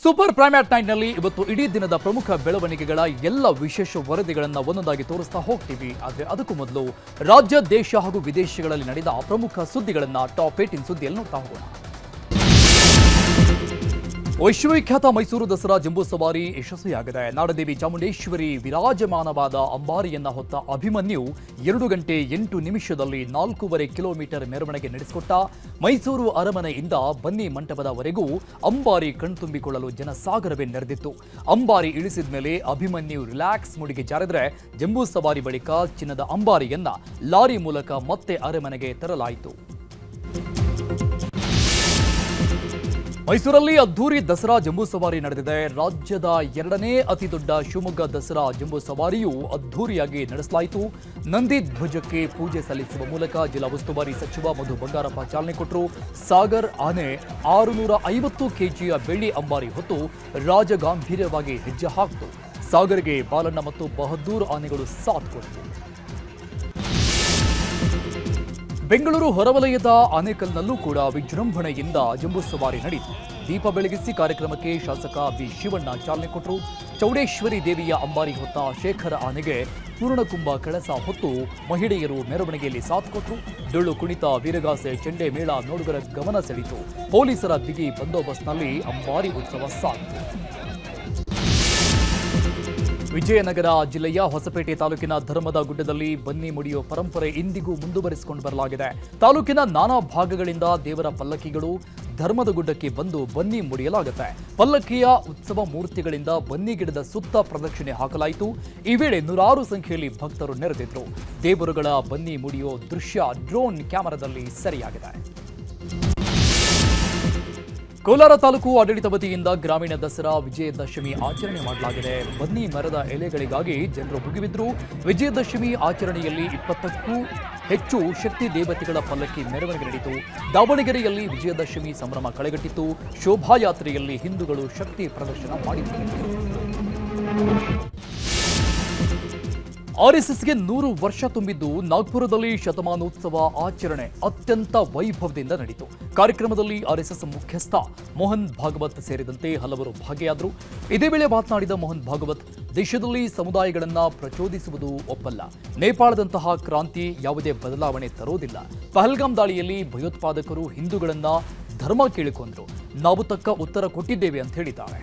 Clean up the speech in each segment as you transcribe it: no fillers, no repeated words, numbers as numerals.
Super prime at ನೈಟ್ನಲ್ಲಿ ಇವತ್ತು ಇಡೀ ದಿನದ ಪ್ರಮುಖ ಬೆಳವಣಿಗೆಗಳ ಎಲ್ಲ ವಿಶೇಷ ವರದಿಗಳನ್ನು ಒಂದೊಂದಾಗಿ ತೋರಿಸ್ತಾ ಹೋಗ್ತೀವಿ. ಆದರೆ ಅದಕ್ಕೂ ಮೊದಲು ರಾಜ್ಯ, ದೇಶ ಹಾಗೂ ವಿದೇಶಗಳಲ್ಲಿ ನಡೆದ ಪ್ರಮುಖ ಸುದ್ದಿಗಳನ್ನು ಟಾಪ್ 18 ಸುದ್ದಿಯಲ್ಲಿ ನೋಡ್ತಾ ಹೋಗೋಣ. ವಿಶ್ವವಿಖ್ಯಾತ ಮೈಸೂರು ದಸರಾ ಜಂಬೂ ಸವಾರಿ ಯಶಸ್ವಿಯಾಗಿದೆ. ನಾಡದೇವಿ ಚಾಮುಂಡೇಶ್ವರಿ ವಿರಾಜಮಾನವಾದ ಅಂಬಾರಿಯನ್ನ ಹೊತ್ತ ಅಭಿಮನ್ಯು 2 ಗಂಟೆ 8 ನಿಮಿಷದಲ್ಲಿ 4.5 ಕಿಲೋಮೀಟರ್ ಮೆರವಣಿಗೆ ನಡೆಸಿಕೊಟ್ಟ. ಮೈಸೂರು ಅರಮನೆಯಿಂದ ಬನ್ನಿ ಮಂಟಪದವರೆಗೂ ಅಂಬಾರಿ ಕಣ್ತುಂಬಿಕೊಳ್ಳಲು ಜನಸಾಗರವೇ ನೆರೆದಿತ್ತು. ಅಂಬಾರಿ ಇಳಿಸಿದ ಮೇಲೆ ಅಭಿಮನ್ಯು ರಿಲ್ಯಾಕ್ಸ್ ಮೂಡಿಗೆ ಜಾರಿದ್ರೆ ಜಂಬೂ ಸವಾರಿ ಬಳಿಕ ಚಿನ್ನದ ಅಂಬಾರಿಯನ್ನ ಲಾರಿ ಮೂಲಕ ಮತ್ತೆ ಅರಮನೆಗೆ ತರಲಾಯಿತು. ಮೈಸೂರಲ್ಲಿ ಅದ್ದೂರಿ ದಸರಾ ಜಂಬೂ ಸವಾರಿ ನಡೆದಿದೆ. ರಾಜ್ಯದ 2ನೇ ಅತಿ ದೊಡ್ಡ ಶಿವಮೊಗ್ಗ ದಸರಾ ಜಂಬೂ ಸವಾರಿಯು ಅದ್ದೂರಿಯಾಗಿ ನಡೆಸಲಾಯಿತು. ನಂದಿ ಧ್ವಜಕ್ಕೆ ಪೂಜೆ ಸಲ್ಲಿಸುವ ಮೂಲಕ ಜಿಲ್ಲಾ ಉಸ್ತುವಾರಿ ಸಚಿವ ಮಧು ಬಂಗಾರಪ್ಪ ಚಾಲನೆ ಕೊಟ್ಟರು. ಸಾಗರ್ ಆನೆ 650 ಕೆಜಿಯ ಬೆಳ್ಳಿ ಅಂಬಾರಿ ಹೊತ್ತು ರಾಜಗಾಂಭೀರ್ಯವಾಗಿ ಹೆಜ್ಜೆ ಹಾಕಿತು. ಸಾಗರ್ಗೆ ಬಾಲಣ್ಣ ಮತ್ತು ಬಹದ್ದೂರ್ ಆನೆಗಳು ಸಾಥ್ ಕೊಟ್ಟರು. ಬೆಂಗಳೂರು ಹೊರವಲಯದ ಆನೇಕಲ್ನಲ್ಲೂ ಕೂಡ ವಿಜೃಂಭಣೆಯಿಂದ ಜಂಬೂ ಸವಾರಿ ನಡೆಯಿತು. ದೀಪ ಬೆಳಗಿಸಿ ಕಾರ್ಯಕ್ರಮಕ್ಕೆ ಶಾಸಕ ಬಿ ಶಿವಣ್ಣ ಚಾಲನೆ ಕೊಟ್ಟರು. ಚೌಡೇಶ್ವರಿ ದೇವಿಯ ಅಂಬಾರಿ ಹೊತ್ತ ಶೇಖರ ಆನೆಗೆ ಪೂರ್ಣಕುಂಭ ಕಳಸ ಹೊತ್ತು ಮಹಿಳೆಯರು ಮೆರವಣಿಗೆಯಲ್ಲಿ ಸಾಥ್ ಕೊಟ್ಟರು. ಡೊಳ್ಳು ಕುಣಿತ, ವೀರಗಾಸೆ, ಚೆಂಡೆ ಮೇಳ ನೋಡುಗರ ಗಮನ ಸೆಳೆಯಿತು. ಪೊಲೀಸರ ಬಿಗಿ ಬಂದೋಬಸ್ತ್ನಲ್ಲಿ ಅಂಬಾರಿ ಉತ್ಸವ ಸಾಗಿತು. ವಿಜಯನಗರ ಜಿಲ್ಲೆಯ ಹೊಸಪೇಟೆ ತಾಲೂಕಿನ ಧರ್ಮದ ಗುಡ್ಡದಲ್ಲಿ ಬನ್ನಿ ಮುಡಿಯೋ ಪರಂಪರೆ ಇಂದಿಗೂ ಮುಂದುವರಿಸಿಕೊಂಡು ಬರಲಾಗಿದೆ. ತಾಲೂಕಿನ ನಾನಾ ಭಾಗಗಳಿಂದ ದೇವರ ಪಲ್ಲಕ್ಕಿಗಳು ಧರ್ಮದ ಗುಡ್ಡಕ್ಕೆ ಬಂದು ಬನ್ನಿ ಮುಡಿಯಲಾಗುತ್ತೆ. ಪಲ್ಲಕ್ಕಿಯ ಉತ್ಸವ ಮೂರ್ತಿಗಳಿಂದ ಬನ್ನಿ ಗಿಡದ ಸುತ್ತ ಪ್ರದಕ್ಷಿಣೆ ಹಾಕಲಾಯಿತು. ಈ ವೇಳೆ ನೂರಾರು ಸಂಖ್ಯೆಯಲ್ಲಿ ಭಕ್ತರು ನೆರೆದಿದ್ರು. ದೇವರುಗಳ ಬನ್ನಿ ಮುಡಿಯೋ ದೃಶ್ಯ ಡ್ರೋನ್ ಕ್ಯಾಮೆರಾದಲ್ಲಿ ಸೆರೆಯಾಗಿದೆ. ಕೋಲಾರ ತಾಲೂಕು ಆಡಳಿತ ವತಿಯಿಂದ ಗ್ರಾಮೀಣ ದಸರಾ ವಿಜಯದಶಮಿ ಆಚರಣೆ ಮಾಡಲಾಗಿದೆ. ಬನ್ನಿ ಮರದ ಎಲೆಗಳಿಗಾಗಿ ಜನರು ಮುಗಿಬಿದ್ರು. ವಿಜಯದಶಮಿ ಆಚರಣೆಯಲ್ಲಿ 20ಕ್ಕೂ ಹೆಚ್ಚು ಶಕ್ತಿ ದೇವತೆಗಳ ಪಲ್ಲಕ್ಕಿ ಮೆರವಣಿಗೆ ನಡೆಯಿತು. ದಾವಣಗೆರೆಯಲ್ಲಿ ವಿಜಯದಶಮಿ ಸಂಭ್ರಮ ಕಳೆಗಟ್ಟಿತ್ತು. ಶೋಭಾಯಾತ್ರೆಯಲ್ಲಿ ಹಿಂದೂಗಳು ಶಕ್ತಿ ಪ್ರದರ್ಶನ ಮಾಡಿದರು. ಆರ್ಎಸ್ಎಸ್ಗೆ 100 ವರ್ಷ ತುಂಬಿದ್ದು ನಾಗ್ಪುರದಲ್ಲಿ ಶತಮಾನೋತ್ಸವ ಆಚರಣೆ ಅತ್ಯಂತ ವೈಭವದಿಂದ ನಡೆಯಿತು. ಕಾರ್ಯಕ್ರಮದಲ್ಲಿ ಆರ್ಎಸ್ಎಸ್ ಮುಖ್ಯಸ್ಥ ಮೋಹನ್ ಭಾಗವತ್ ಸೇರಿದಂತೆ ಹಲವರು ಭಾಗಿಯಾದರು. ಇದೇ ವೇಳೆ ಮಾತನಾಡಿದ ಮೋಹನ್ ಭಾಗವತ್, ದೇಶದಲ್ಲಿ ಸಮುದಾಯಗಳನ್ನು ಪ್ರಚೋದಿಸುವುದು ಒಪ್ಪಲ್ಲ. ನೇಪಾಳದಂತಹ ಕ್ರಾಂತಿ ಯಾವುದೇ ಬದಲಾವಣೆ ತರೋದಿಲ್ಲ. ಪಹಲ್ಗಾಮ್ ದಾಳಿಯಲ್ಲಿ ಭಯೋತ್ಪಾದಕರು ಹಿಂದೂಗಳನ್ನ ಧರ್ಮ ಕೇಳಿಕೊಂಡ್ರು. ನಾವು ತಕ್ಕ ಉತ್ತರ ಕೊಟ್ಟಿದ್ದೇವೆ ಅಂತ ಹೇಳಿದ್ದಾರೆ.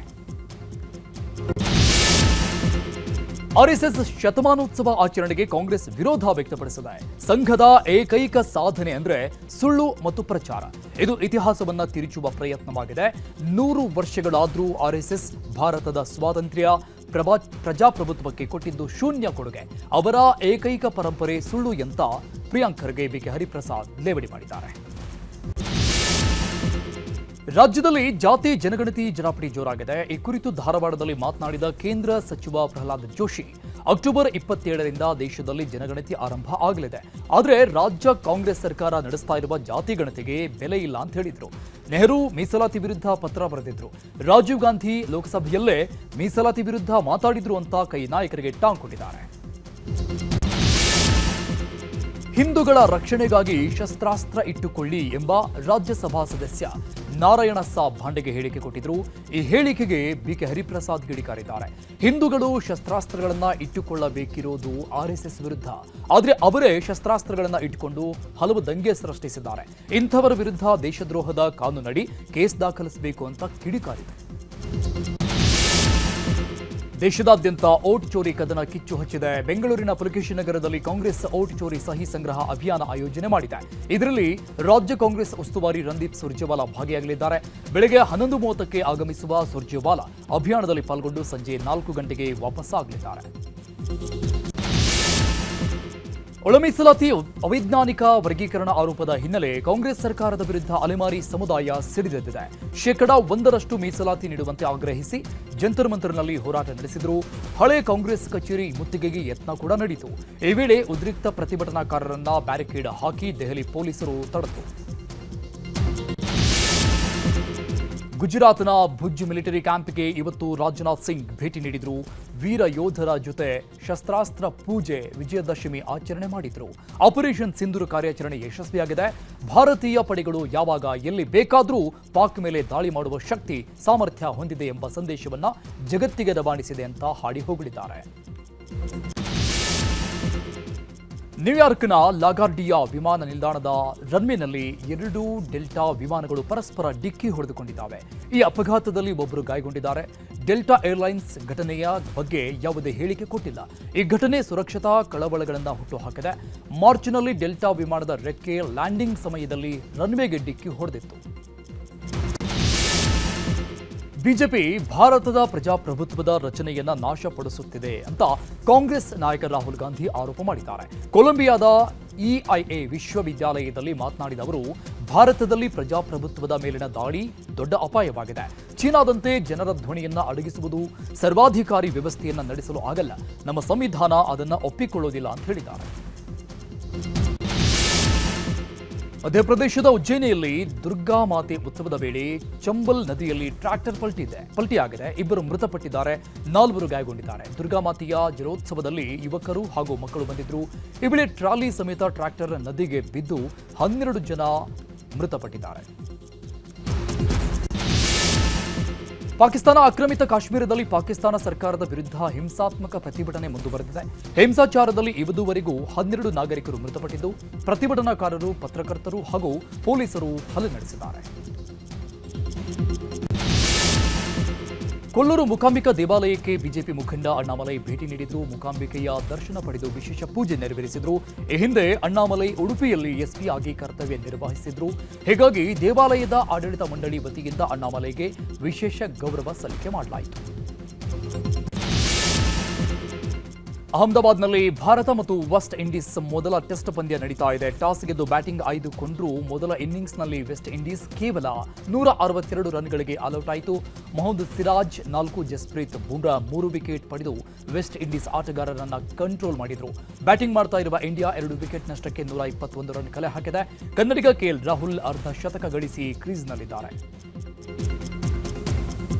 ಆರ್ಎಸ್ಎಸ್ ಶತಮಾನೋತ್ಸವ ಆಚರಣೆಗೆ ಕಾಂಗ್ರೆಸ್ ವಿರೋಧ ವ್ಯಕ್ತಪಡಿಸಿದೆ. ಸಂಘದ ಏಕೈಕ ಸಾಧನೆ ಅಂದ್ರೆ ಸುಳ್ಳು ಮತ್ತು ಪ್ರಚಾರ. ಇದು ಇತಿಹಾಸವನ್ನ ತಿರುಚುವ ಪ್ರಯತ್ನವಾಗಿದೆ. 100 ವರ್ಷಗಳಾದ್ರೂ ಆರ್ಎಸ್ಎಸ್ ಭಾರತದ ಸ್ವಾತಂತ್ರ್ಯ, ಪ್ರಜಾಪ್ರಭುತ್ವಕ್ಕೆ ಕೊಟ್ಟಿದ್ದು ಶೂನ್ಯ ಕೊಡುಗೆ. ಅವರ ಏಕೈಕ ಪರಂಪರೆ ಸುಳ್ಳು ಅಂತ ಪ್ರಿಯಾಂಕ್ ಖರ್ಗೆ, ಬಿಕೆ ಹರಿಪ್ರಸಾದ್ ಲೇವಡಿ ಮಾಡಿದ್ದಾರೆ. ರಾಜ್ಯದಲ್ಲಿ ಜಾತಿ ಜನಗಣತಿ ಜಟಾಪಟಿ ಜೋರಾಗಿದೆ. ಈ ಕುರಿತು ಧಾರವಾಡದಲ್ಲಿ ಮಾತನಾಡಿದ ಕೇಂದ್ರ ಸಚಿವ ಪ್ರಹ್ಲಾದ್ ಜೋಶಿ, ಅಕ್ಟೋಬರ್ 27ರಿಂದ ದೇಶದಲ್ಲಿ ಜನಗಣತಿ ಆರಂಭ ಆಗಲಿದೆ. ಆದರೆ ರಾಜ್ಯ ಕಾಂಗ್ರೆಸ್ ಸರ್ಕಾರ ನಡೆಸ್ತಾ ಇರುವ ಜಾತಿ ಗಣತಿಗೆ ಬೆಲೆ ಇಲ್ಲ ಅಂತ ಹೇಳಿದ್ರು. ನೆಹರು ಮೀಸಲಾತಿ ವಿರುದ್ಧ ಪತ್ರ ಬರೆದಿದ್ರು. ರಾಜೀವ್ ಗಾಂಧಿ ಲೋಕಸಭೆಯಲ್ಲೇ ಮೀಸಲಾತಿ ವಿರುದ್ಧ ಮಾತಾಡಿದ್ರು ಅಂತ ಕೈ ನಾಯಕರಿಗೆ ಟಾಂಗ್ ಕೊಟ್ಟಿದ್ದಾರೆ. ಹಿಂದೂಗಳ ರಕ್ಷಣೆಗಾಗಿ ಶಸ್ತ್ರಾಸ್ತ್ರ ಇಟ್ಟುಕೊಳ್ಳಿ ಎಂಬ ರಾಜ್ಯಸಭಾ ಸದಸ್ಯ ನಾರಾಯಣ ಸಾಬ್ ಭಾಂಡೆಗೆ ಹೇಳಿಕೆ ಕೊಟ್ಟಿದ್ರು. ಈ ಹೇಳಿಕೆಗೆ ಬಿಕೆ ಹರಿಪ್ರಸಾದ್ ಕಿಡಿಕಾರಿದ್ದಾರೆ. ಹಿಂದೂಗಳು ಶಸ್ತ್ರಾಸ್ತ್ರಗಳನ್ನ ಇಟ್ಟುಕೊಳ್ಳಬೇಕಿರೋದು ಆರ್ಎಸ್ಎಸ್ ವಿರುದ್ಧ. ಆದರೆ ಅವರೇ ಶಸ್ತ್ರಾಸ್ತ್ರಗಳನ್ನ ಇಟ್ಟುಕೊಂಡು ಹಲವು ದಂಗೆ ಸೃಷ್ಟಿಸಿದ್ದಾರೆ. ಇಂಥವರ ವಿರುದ್ಧ ದೇಶದ್ರೋಹದ ಕಾನೂನಡಿ ಕೇಸ್ ದಾಖಲಿಸಬೇಕು ಅಂತ ಕಿಡಿಕಾರಿದೆ. ದೇಶದಾದ್ಯಂತ ಓಟ್ ಚೋರಿ ಕದನ ಕಿಚ್ಚು ಹಚ್ಚಿದೆ. ಬೆಂಗಳೂರಿನ ಪುಲಕೇಶಿ ನಗರದಲ್ಲಿ ಕಾಂಗ್ರೆಸ್ ಓಟ್ ಚೋರಿ ಸಹಿ ಸಂಗ್ರಹ ಅಭಿಯಾನ ಆಯೋಜನೆ ಮಾಡಿದೆ. ಇದರಲ್ಲಿ ರಾಜ್ಯ ಕಾಂಗ್ರೆಸ್ ಉಸ್ತುವಾರಿ ರಣದೀಪ್ ಸುರ್ಜೇವಾಲಾ ಭಾಗಿಯಾಗಲಿದ್ದಾರೆ. ಬೆಳಗ್ಗೆ 11:30ಕ್ಕೆ ಆಗಮಿಸುವ ಸುರ್ಜೇವಾಲಾ ಅಭಿಯಾನದಲ್ಲಿ ಪಾಲ್ಗೊಂಡು ಸಂಜೆ 4 ಗಂಟೆಗೆ ವಾಪಸ್ಸಾಗಲಿದ್ದಾರೆ. ಒಳ ಮೀಸಲಾತಿ ಅವೈಜ್ಞಾನಿಕ ವರ್ಗೀಕರಣ ಆರೋಪದ ಹಿನ್ನೆಲೆ ಕಾಂಗ್ರೆಸ್ ಸರ್ಕಾರದ ವಿರುದ್ಧ ಅಲೆಮಾರಿ ಸಮುದಾಯ ಸಿಡಿದೆದ್ದಿದೆ. 1% ಮೀಸಲಾತಿ ನೀಡುವಂತೆ ಆಗ್ರಹಿಸಿ ಜಂತರ್ ಮಂತರ್ನಲ್ಲಿ ಹೋರಾಟ ನಡೆಸಿದರು. ಹಳೆ ಕಾಂಗ್ರೆಸ್ ಕಚೇರಿ ಮುತ್ತಿಗೆಗೆ ಯತ್ನ ಕೂಡ ನಡೆಯಿತು. ಈ ವೇಳೆ ಉದ್ರಿಕ್ತ ಪ್ರತಿಭಟನಾಕಾರರನ್ನ ಬ್ಯಾರಿಕೇಡ್ ಹಾಕಿ ದೆಹಲಿ ಪೊಲೀಸರು ತಡೆದರು. ಗುಜರಾತ್ನ ಭುಜ್ ಮಿಲಿಟರಿ ಕ್ಯಾಂಪ್ಗೆ ಇವತ್ತು ರಾಜನಾಥ್ ಸಿಂಗ್ ಭೇಟಿ ನೀಡಿದ್ರು. ವೀರ ಯೋಧರ ಜೊತೆ ಶಸ್ತ್ರಾಸ್ತ್ರ ಪೂಜೆ, ವಿಜಯದಶಮಿ ಆಚರಣೆ ಮಾಡಿದ್ರು. ಆಪರೇಷನ್ ಸಿಂಧೂರ್ ಕಾರ್ಯಾಚರಣೆ ಯಶಸ್ವಿಯಾಗಿದೆ. ಭಾರತೀಯ ಪಡೆಗಳು ಯಾವಾಗ ಎಲ್ಲಿ ಬೇಕಾದರೂ ಪಾಕ್ ಮೇಲೆ ದಾಳಿ ಮಾಡುವ ಶಕ್ತಿ, ಸಾಮರ್ಥ್ಯ ಹೊಂದಿದೆ ಎಂಬ ಸಂದೇಶವನ್ನ ಜಗತ್ತಿಗೆ ರವಾನಿಸಿದೆ ಅಂತ ಹಾಡಿ ಹೋಗಲಿದ್ದಾರೆ. ನ್ಯೂಯಾರ್ಕ್ನ ಲಾಗಾರ್ಡಿಯಾ ವಿಮಾನ ನಿಲ್ದಾಣದ ರನ್ವೇನಲ್ಲಿ 2 ಡೆಲ್ಟಾ ವಿಮಾನಗಳು ಪರಸ್ಪರ ಡಿಕ್ಕಿ ಹೊಡೆದುಕೊಂಡಿದ್ದಾವೆ. ಈ ಅಪಘಾತದಲ್ಲಿ ಒಬ್ಬರು ಗಾಯಗೊಂಡಿದ್ದಾರೆ. ಡೆಲ್ಟಾ ಏರ್ಲೈನ್ಸ್ ಘಟನೆಯ ಬಗ್ಗೆ ಯಾವುದೇ ಹೇಳಿಕೆ ಕೊಟ್ಟಿಲ್ಲ. ಈ ಘಟನೆ ಸುರಕ್ಷತಾ ಕಳವಳಗಳನ್ನು ಹುಟ್ಟುಹಾಕಿದೆ. ಮಾರ್ಚ್ನಲ್ಲಿ ಡೆಲ್ಟಾ ವಿಮಾನದ ರೆಕ್ಕೆ ಲ್ಯಾಂಡಿಂಗ್ ಸಮಯದಲ್ಲಿ ರನ್ವೇಗೆ ಡಿಕ್ಕಿ ಹೊಡೆದಿತ್ತು. ಬಿಜೆಪಿ ಭಾರತದ ಪ್ರಜಾಪ್ರಭುತ್ವದ ರಚನೆಯನ್ನ ನಾಶಪಡಿಸುತ್ತಿದೆ ಅಂತ ಕಾಂಗ್ರೆಸ್ ನಾಯಕ ರಾಹುಲ್ ಗಾಂಧಿ ಆರೋಪ ಮಾಡಿದ್ದಾರೆ. ಕೊಲಂಬಿಯಾದ ಇಐಎ ವಿಶ್ವವಿದ್ಯಾಲಯದಲ್ಲಿ ಮಾತನಾಡಿದ ಅವರು, ಭಾರತದಲ್ಲಿ ಪ್ರಜಾಪ್ರಭುತ್ವದ ಮೇಲಿನ ದಾಳಿ ದೊಡ್ಡ ಅಪಾಯವಾಗಿದೆ. ಚೀನಾದಂತೆ ಜನರ ಧ್ವನಿಯನ್ನ ಅಡಗಿಸುವುದು, ಸರ್ವಾಧಿಕಾರಿ ವ್ಯವಸ್ಥೆಯನ್ನ ನಡೆಸಲು ಆಗಲ್ಲ. ನಮ್ಮ ಸಂವಿಧಾನ ಅದನ್ನ ಒಪ್ಪಿಕೊಳ್ಳೋದಿಲ್ಲ ಅಂತ ಹೇಳಿದ್ದಾರೆ. ಮಧ್ಯಪ್ರದೇಶದ ಉಜ್ಜಯಿನಿಯಲ್ಲಿ ದುರ್ಗಾ ಮಾತೆ ಉತ್ಸವದ ವೇಳೆ ಚಂಬಲ್ ನದಿಯಲ್ಲಿ ಟ್ರ್ಯಾಕ್ಟರ್ ಪಲ್ಟಿಯಾಗಿದೆ. 2 ಮೃತಪಟ್ಟಿದ್ದಾರೆ, 4 ಗಾಯಗೊಂಡಿದ್ದಾರೆ. ದುರ್ಗಾ ಮಾತೆಯ ಜಲೋತ್ಸವದಲ್ಲಿ ಯುವಕರು ಹಾಗೂ ಮಕ್ಕಳು ಬಂದಿದ್ರು. ಈ ವೇಳೆ ಟ್ರಾಲಿ ಸಮೇತ ಟ್ರ್ಯಾಕ್ಟರ್ ನದಿಗೆ ಬಿದ್ದು 12 ಜನ ಮೃತಪಟ್ಟಿದ್ದಾರೆ. ಪಾಕಿಸ್ತಾನ ಆಕ್ರಮಿತ ಕಾಶ್ಮೀರದಲ್ಲಿ ಪಾಕಿಸ್ತಾನ ಸರ್ಕಾರದ ವಿರುದ್ಧ ಹಿಂಸಾತ್ಮಕ ಪ್ರತಿಭಟನೆ ಮುಂದುವರೆದಿದೆ. ಹಿಂಸಾಚಾರದಲ್ಲಿ ಇದುವರೆಗೂ 12 ನಾಗರಿಕರು ಮೃತಪಟ್ಟಿದ್ದು, ಪ್ರತಿಭಟನಾಕಾರರು, ಪತ್ರಕರ್ತರು ಹಾಗೂ ಪೊಲೀಸರು ಹಲ್ಲೆ ನಡೆಸಿದ್ದಾರೆ. ಕೊಲ್ಲೂರು ಮೂಕಾಂಬಿಕಾ ದೇವಾಲಯಕ್ಕೆ ಬಿಜೆಪಿ ಮುಖಂಡ ಅಣ್ಣಾಮಲೈ ಭೇಟಿ ನೀಡಿದ್ದು, ಮೂಕಾಂಬಿಕೆಯ ದರ್ಶನ ಪಡೆದು ವಿಶೇಷ ಪೂಜೆ ನೆರವೇರಿಸಿದ್ರು. ಈ ಹಿಂದೆ ಅಣ್ಣಾಮಲೈ ಉಡುಪಿಯಲ್ಲಿ ಎಸ್ಪಿ ಆಗಿ ಕರ್ತವ್ಯ ನಿರ್ವಹಿಸಿದ್ರು. ಹೀಗಾಗಿ ದೇವಾಲಯದ ಆಡಳಿತ ಮಂಡಳಿ ವತಿಯಿಂದ ಅಣ್ಣಾಮಲೈಗೆ ವಿಶೇಷ ಗೌರವ ಸಲ್ಲಿಕೆ ಮಾಡಲಾಯಿತು. ಅಹಮದಾಬಾದ್ನಲ್ಲಿ ಭಾರತ ಮತ್ತು ವೆಸ್ಟ್ ಇಂಡೀಸ್ ಮೊದಲ ಟೆಸ್ಟ್ ಪಂದ್ಯ ನಡೀತಾ ಇದೆ. ಟಾಸ್ ಗೆದ್ದು ಬ್ಯಾಟಿಂಗ್ ಆಯ್ದುಕೊಂಡ್ರು. ಮೊದಲ ಇನ್ನಿಂಗ್ಸ್ನಲ್ಲಿ ವೆಸ್ಟ್ ಇಂಡೀಸ್ ಕೇವಲ 162 ರನ್ಗಳಿಗೆ ಆಲ್ಔಟ್ ಆಯಿತು. ಮೊಹಮ್ಮದ್ ಸಿರಾಜ್ 4, ಜಸ್ಪ್ರೀತ್ ಬುಮ್ರಾ 3 ವಿಕೆಟ್ ಪಡೆದು ವೆಸ್ಟ್ ಇಂಡೀಸ್ ಆಟಗಾರರನ್ನ ಕಂಟ್ರೋಲ್ ಮಾಡಿದ್ರು. ಬ್ಯಾಟಿಂಗ್ ಮಾಡ್ತಾ ಇರುವ ಇಂಡಿಯಾ 2 ವಿಕೆಟ್ ನಷ್ಟಕ್ಕೆ 121 ರನ್ ಕಲೆ ಹಾಕಿದೆ. ಕನ್ನಡಿಗ ಕೆಎಲ್ ರಾಹುಲ್ ಅರ್ಧ ಶತಕ ಗಳಿಸಿ ಕ್ರೀಸ್ನಲ್ಲಿದ್ದಾರೆ.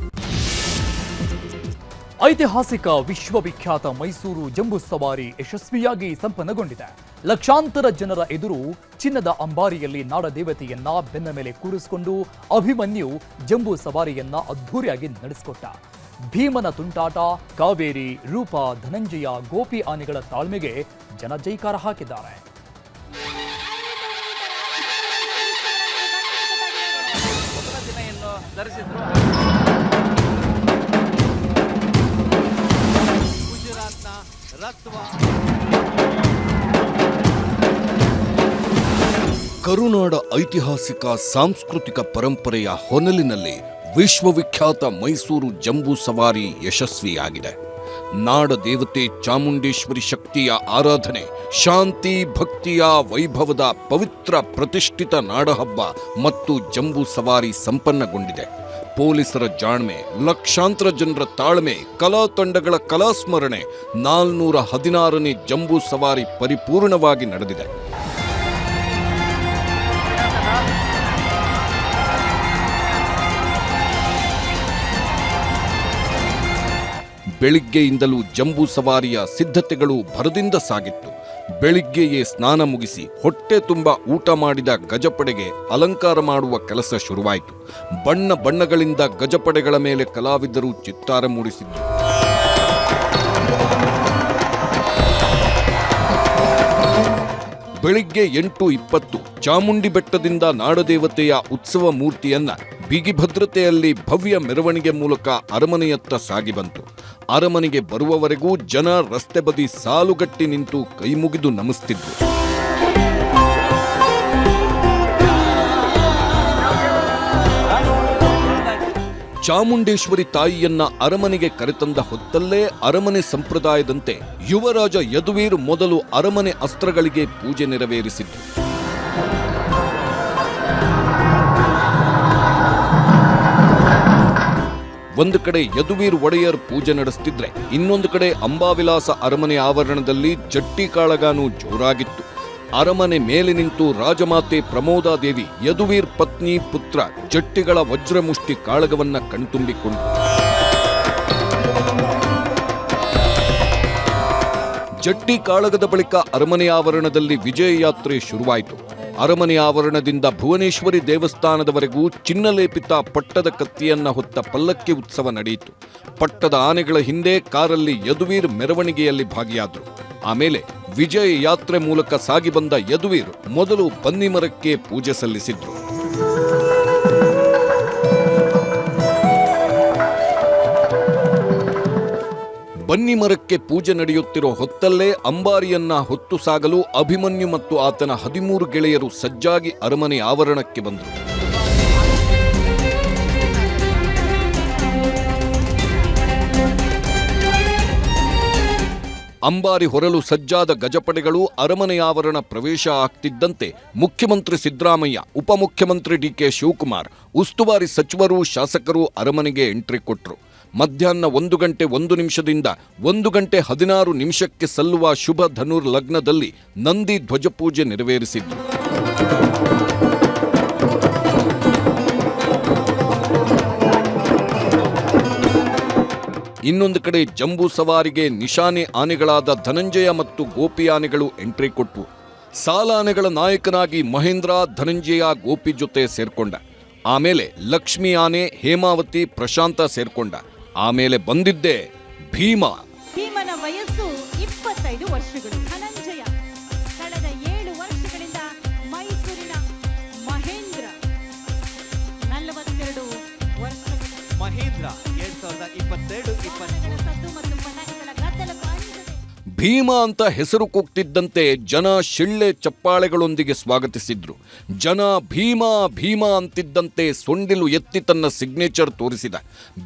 ಐತಿಹಾಸಿಕ ವಿಶ್ವವಿಖ್ಯಾತ ಮೈಸೂರು ಜಂಬೂ ಸವಾರಿ ಯಶಸ್ವಿಯಾಗಿ ಸಂಪನ್ನಗೊಂಡಿದೆ. ಲಕ್ಷಾಂತರ ಜನರ ಎದುರು ಚಿನ್ನದ ಅಂಬಾರಿಯಲ್ಲಿ ನಾಡದೇವತೆಯನ್ನ ಬೆನ್ನ ಮೇಲೆ ಕೂರಿಸಿಕೊಂಡು ಅಭಿಮನ್ಯು ಜಂಬೂ ಸವಾರಿಯನ್ನ ಅದ್ಧೂರಿಯಾಗಿ ನಡೆಸಿಕೊಟ್ಟ. ಭೀಮನ ತುಂಟಾಟ, ಕಾವೇರಿ, ರೂಪ, ಧನಂಜಯ, ಗೋಪಿ ಆನೆಗಳ ತಾಳ್ಮೆಗೆ ಜನ ಜೈಕಾರ ಹಾಕಿದ್ದಾರೆ. ಕರುನಾಡ ಐತಿಹಾಸಿಕ ಸಾಂಸ್ಕೃತಿಕ ಪರಂಪರೆಯ ಹೊನಲಿನಲ್ಲಿ ವಿಶ್ವವಿಖ್ಯಾತ ಮೈಸೂರು ಜಂಬೂ ಸವಾರಿ ಯಶಸ್ವಿಯಾಗಿದೆ. ನಾಡ ದೇವತೆ ಚಾಮುಂಡೇಶ್ವರಿ ಶಕ್ತಿಯ ಆರಾಧನೆ, ಶಾಂತಿ ಭಕ್ತಿಯ ವೈಭವದ ಪವಿತ್ರ ಪ್ರತಿಷ್ಠಿತ ನಾಡಹಬ್ಬ ಮತ್ತು ಜಂಬೂ ಸವಾರಿ ಸಂಪನ್ನಗೊಂಡಿದೆ. ಪೊಲೀಸರ ಜಾಣ್ಮೆ, ಲಕ್ಷಾಂತರ ಜನರ ತಾಳ್ಮೆ, ಕಲಾ ತಂಡಗಳ ಕಲಾಸ್ಮರಣೆ, 416ನೇ ಜಂಬೂ ಸವಾರಿ ಪರಿಪೂರ್ಣವಾಗಿ ನಡೆದಿದೆ. ಬೆಳಿಗ್ಗೆಯಿಂದಲೂ ಜಂಬೂ ಸವಾರಿಯ ಸಿದ್ಧತೆಗಳು ಭರದಿಂದ ಸಾಗಿತ್ತು. ಬೆಳಿಗ್ಗೆಯೇ ಸ್ನಾನ ಮುಗಿಸಿ ಹೊಟ್ಟೆ ತುಂಬ ಊಟ ಮಾಡಿದ ಗಜಪಡೆಗೆ ಅಲಂಕಾರ ಮಾಡುವ ಕೆಲಸ ಶುರುವಾಯಿತು. ಬಣ್ಣ ಬಣ್ಣಗಳಿಂದ ಗಜಪಡೆಗಳ ಮೇಲೆ ಕಲಾವಿದರು ಚಿತ್ತಾರ ಮೂಡಿಸಿದ್ರು. ಬೆಳಿಗ್ಗೆ 8:20 ಚಾಮುಂಡಿ ಬೆಟ್ಟದಿಂದ ನಾಡದೇವತೆಯ ಉತ್ಸವ ಮೂರ್ತಿಯನ್ನ ಬಿಗಿ ಭದ್ರತೆಯಲ್ಲಿ ಭವ್ಯ ಮೆರವಣಿಗೆ ಮೂಲಕ ಅರಮನೆಯತ್ತ ಸಾಗಿ ಬಂತು. ಅರಮನೆಗೆ ಬರುವವರೆಗೂ ಜನ ರಸ್ತೆ ಬದಿ ಸಾಲುಗಟ್ಟಿ ನಿಂತು ಕೈಮುಗಿದು ನಮಿಸ್ತಿದ್ರು. ಚಾಮುಂಡೇಶ್ವರಿ ತಾಯಿಯನ್ನ ಅರಮನೆಗೆ ಕರೆತಂದ ಹೊತ್ತಲ್ಲೇ ಅರಮನೆ ಸಂಪ್ರದಾಯದಂತೆ ಯುವರಾಜ ಯದುವೀರ್ ಮೊದಲು ಅರಮನೆ ಅಸ್ತ್ರಗಳಿಗೆ ಪೂಜೆ ನೆರವೇರಿಸಿದ್ರು. ಒಂದು ಕಡೆ ಯದುವೀರ್ ಒಡೆಯರ್ ಪೂಜೆ ನಡೆಸುತ್ತಿದ್ರೆ, ಇನ್ನೊಂದು ಕಡೆ ಅಂಬಾವಿಲಾಸ ಅರಮನೆ ಆವರಣದಲ್ಲಿ ಜಟ್ಟಿ ಕಾಳಗಾನು ಜೋರಾಗಿತ್ತು. ಅರಮನೆ ಮೇಲೆ ನಿಂತು ರಾಜಮಾತೆ ಪ್ರಮೋದಾದೇವಿ ಯದುವೀರ್ ಪತ್ನಿ ಪುತ್ರ ಜಟ್ಟಿಗಳ ವಜ್ರಮುಷ್ಟಿ ಕಾಳಗವನ್ನ ಕಣ್ತುಂಬಿಕೊಂಡು ಜಟ್ಟಿ ಕಾಳಗದ ಬಳಿಕ ಅರಮನೆ ಆವರಣದಲ್ಲಿ ವಿಜಯ ಯಾತ್ರೆ ಶುರುವಾಯಿತು. ಅರಮನೆ ಆವರಣದಿಂದ ಭುವನೇಶ್ವರಿ ದೇವಸ್ಥಾನದವರೆಗೂ ಚಿನ್ನಲೇಪಿತ ಪಟ್ಟದ ಕತ್ತಿಯನ್ನ ಹೊತ್ತ ಪಲ್ಲಕ್ಕಿ ಉತ್ಸವ ನಡೆಯಿತು. ಪಟ್ಟದ ಆನೆಗಳ ಹಿಂದೆ ಕಾರಲ್ಲಿ ಯದುವೀರ್ ಮೆರವಣಿಗೆಯಲ್ಲಿ ಭಾಗಿಯಾದರು. ಆಮೇಲೆ ವಿಜಯ ಯಾತ್ರೆ ಮೂಲಕ ಸಾಗಿ ಬಂದ ಯದುವೀರ್ ಮೊದಲು ಬನ್ನಿಮರಕ್ಕೆ ಪೂಜೆ ಸಲ್ಲಿಸಿದ್ರು. ಬನ್ನಿಮರಕ್ಕೆ ಪೂಜೆ ನಡೆಯುತ್ತಿರೋ ಹೊತ್ತಲ್ಲೇ ಅಂಬಾರಿಯನ್ನ ಹೊತ್ತು ಸಾಗಲು ಅಭಿಮನ್ಯು ಮತ್ತು ಆತನ 13 ಗೆಳೆಯರು ಸಜ್ಜಾಗಿ ಅರಮನೆ ಆವರಣಕ್ಕೆ ಬಂದರು. ಅಂಬಾರಿ ಹೊರಲು ಸಜ್ಜಾದ ಗಜಪಡೆಗಳು ಅರಮನೆ ಆವರಣ ಪ್ರವೇಶ ಆಗ್ತಿದ್ದಂತೆ ಮುಖ್ಯಮಂತ್ರಿ ಸಿದ್ದರಾಮಯ್ಯ, ಉಪಮುಖ್ಯಮಂತ್ರಿ ಡಿಕೆ ಶಿವಕುಮಾರ್, ಉಸ್ತುವಾರಿ ಸಚಿವರು, ಶಾಸಕರು ಅರಮನೆಗೆ ಎಂಟ್ರಿ ಕೊಟ್ಟರು. ಮಧ್ಯಾಹ್ನ 1:01 1:16 ಸಲ್ಲುವ ಶುಭ ಧನುರ್ ಲಗ್ನದಲ್ಲಿ ನಂದಿ ಧ್ವಜಪೂಜೆ ನೆರವೇರಿಸಿದ್ರು. ಇನ್ನೊಂದು ಕಡೆ ಜಂಬೂ ಸವಾರಿಗೆ ನಿಶಾನೆ ಆನೆಗಳಾದ ಧನಂಜಯ ಮತ್ತು ಗೋಪಿ ಆನೆಗಳು ಎಂಟ್ರಿ ಕೊಟ್ಟವು. ಸಾಲಾನೆಗಳ ನಾಯಕನಾಗಿ ಮಹೇಂದ್ರ, ಧನಂಜಯ, ಗೋಪಿ ಜೊತೆ ಸೇರ್ಕೊಂಡ. ಆಮೇಲೆ ಲಕ್ಷ್ಮಿ ಆನೆ, ಹೇಮಾವತಿ, ಪ್ರಶಾಂತ ಸೇರ್ಕೊಂಡ. ಆಮೇಲೆ ಬಂದಿದ್ದೆ ಭೀಮ. ಭೀಮನ ವಯಸ್ಸು 25 ವರ್ಷಗಳು. ಧನಂಜಯ ಕಳೆದ 7 ವರ್ಷಗಳಿಂದ ಮೈಸೂರಿನ ಮಹೇಂದ್ರ 42 ವರ್ಷಗಳು. ಮಹೇಂದ್ರ 2022-23 ಸದ್ದು ಮತ್ತು ಪಟಾಕಿಗಳ ಗದ್ದಲಕ್ಕೂ ಅಂಜದೆ. ಭೀಮ ಅಂತ ಹೆಸರು ಕೂಗ್ತಿದ್ದಂತೆ ಜನ ಶಿಳ್ಳೆ ಚಪ್ಪಾಳೆಗಳೊಂದಿಗೆ ಸ್ವಾಗತಿಸಿದ್ರು. ಜನ ಭೀಮ ಭೀಮ ಅಂತಿದ್ದಂತೆ ಸೊಂಡಿಲು ಎತ್ತಿ ತನ್ನ ಸಿಗ್ನೇಚರ್ ತೋರಿಸಿದ.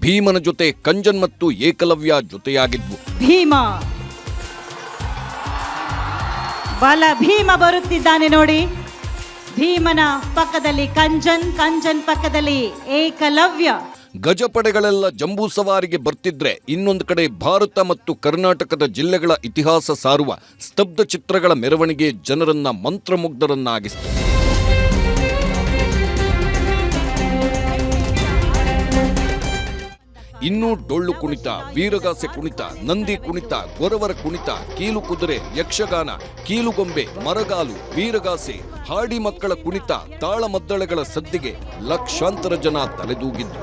ಭೀಮನ ಜೊತೆ ಕಂಜನ್ ಮತ್ತು ಏಕಲವ್ಯ ಜೊತೆಯಾಗಿದ್ವು. ಭೀಮ ಬಲ ಭೀಮ ಬರುತ್ತಿದ್ದಾನೆ ನೋಡಿ. ಭೀಮನ ಪಕ್ಕದಲ್ಲಿ ಕಂಜನ್, ಕಂಜನ್ ಪಕ್ಕದಲ್ಲಿ ಏಕಲವ್ಯ. ಗಜಪಡೆಗಳೆಲ್ಲ ಜಂಬೂ ಸವಾರಿಗೆ ಬರ್ತಿದ್ರೆ ಇನ್ನೊಂದು ಕಡೆ ಭಾರತ ಮತ್ತು ಕರ್ನಾಟಕದ ಜಿಲ್ಲೆಗಳ ಇತಿಹಾಸ ಸಾರುವ ಸ್ತಬ್ಧ ಚಿತ್ರಗಳ ಮೆರವಣಿಗೆ ಜನರನ್ನ ಮಂತ್ರಮುಗ್ಧರನ್ನಾಗಿಸಿತು. ಇನ್ನೂ ಡೊಳ್ಳು ಕುಣಿತ, ವೀರಗಾಸೆ ಕುಣಿತ, ನಂದಿ ಕುಣಿತ, ಗೊರವರ ಕುಣಿತ, ಕೀಲು ಕುದುರೆ, ಯಕ್ಷಗಾನ, ಕೀಲುಗೊಂಬೆ, ಮರಗಾಲು, ವೀರಗಾಸೆ, ಹಾಡಿ ಮಕ್ಕಳ ಕುಣಿತ, ತಾಳಮದ್ದಳೆಗಳ ಸದ್ದಿಗೆ ಲಕ್ಷಾಂತರ ಜನ ತಲೆದೂಗಿದ್ರು.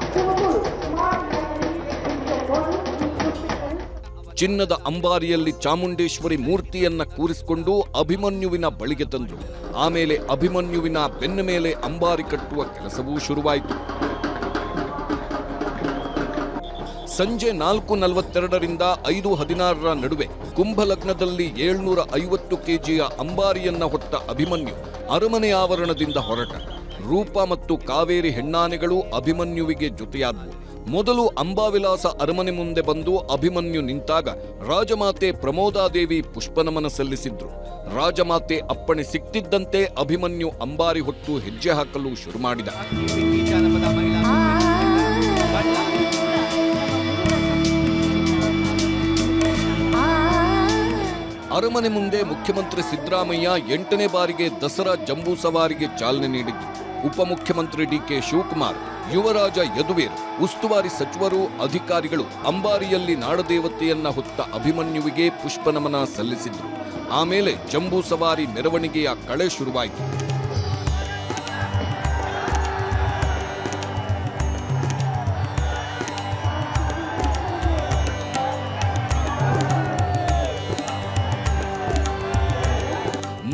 ಚಿನ್ನದ ಅಂಬಾರಿಯಲ್ಲಿ ಚಾಮುಂಡೇಶ್ವರಿ ಮೂರ್ತಿಯನ್ನ ಕೂರಿಸಿಕೊಂಡು ಅಭಿಮನ್ಯುವಿನ ಬಳಿಗೆ ತಂದ್ರು. ಆಮೇಲೆ ಅಭಿಮನ್ಯುವಿನ ಬೆನ್ನ ಮೇಲೆ ಅಂಬಾರಿ ಕಟ್ಟುವ ಕೆಲಸವೂ ಶುರುವಾಯಿತು. ಸಂಜೆ 4:42 5:16 ನಡುವೆ ಕುಂಭಲಗ್ನದಲ್ಲಿ 750 ಕೆಜಿಯ ಅಂಬಾರಿಯನ್ನ ಹೊತ್ತ ಅಭಿಮನ್ಯು ಅರಮನೆ ಆವರಣದಿಂದ ಹೊರಟ. ರೂಪ ಮತ್ತು ಕಾವೇರಿ ಹೆಣ್ಣಾನೆಗಳು ಅಭಿಮನ್ಯುವಿಗೆ ಜೊತೆಯಾದವು. ಮೊದಲು ಅಂಬಾವಿಲಾಸ ಅರಮನೆ ಮುಂದೆ ಬಂದು ಅಭಿಮನ್ಯು ನಿಂತಾಗ ರಾಜಮಾತೆ ಪ್ರಮೋದಾದೇವಿ ಪುಷ್ಪನಮನ ಸಲ್ಲಿಸಿದ್ರು. ರಾಜಮಾತೆ ಅಪ್ಪಣೆ ಸಿಕ್ತಿದ್ದಂತೆ ಅಭಿಮನ್ಯು ಅಂಬಾರಿ ಹೊತ್ತು ಹೆಜ್ಜೆ ಹಾಕಲು ಶುರು ಮಾಡಿದ. ಜಾನಪದ ಮಹಿಳಾ ಅರಮನೆ ಮುಂದೆ ಮುಖ್ಯಮಂತ್ರಿ ಸಿದ್ದರಾಮಯ್ಯ 8ನೇ ಬಾರಿಗೆ ದಸರಾ ಜಂಬೂ ಸವಾರಿಗೆ ಚಾಲನೆ ನೀಡಿದ್ರು. ಉಪಮುಖ್ಯಮಂತ್ರಿ ಡಿಕೆ ಶಿವಕುಮಾರ್, ಯುವರಾಜ ಯದುವೀರ್, ಉಸ್ತುವಾರಿ ಸಚಿವರು, ಅಧಿಕಾರಿಗಳು ಅಂಬಾರಿಯಲ್ಲಿ ನಾಡದೇವತೆಯನ್ನ ಹೊತ್ತ ಅಭಿಮನ್ಯುವಿಗೆ ಪುಷ್ಪನಮನ ಸಲ್ಲಿಸಿದ್ರು. ಆಮೇಲೆ ಜಂಬೂ ಸವಾರಿ ಮೆರವಣಿಗೆಯ ಕಳೆ ಶುರುವಾಯಿತು.